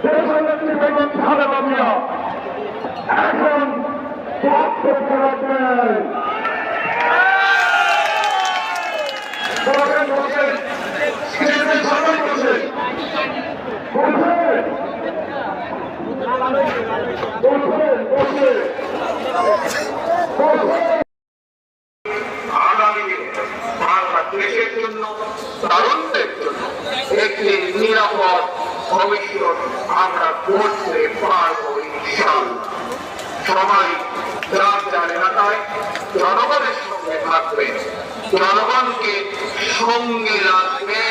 দেশনেত্রী বেগম খালেদা জিয়া এখন বক্তব্য রাখবেন। বসেন বসেন, স্টেজে সবাই বসেন, আগামী বাংলাদেশের জন্য, তরুণদের জন্য একটি নিরাপদ ভবিষ্যৎ আমরা করতে পারবো ইনশাআল্লাহ। সবাই যার যার এলাকায় জনগণের সঙ্গে থাকবে, জনগণকে সঙ্গে রাখবে।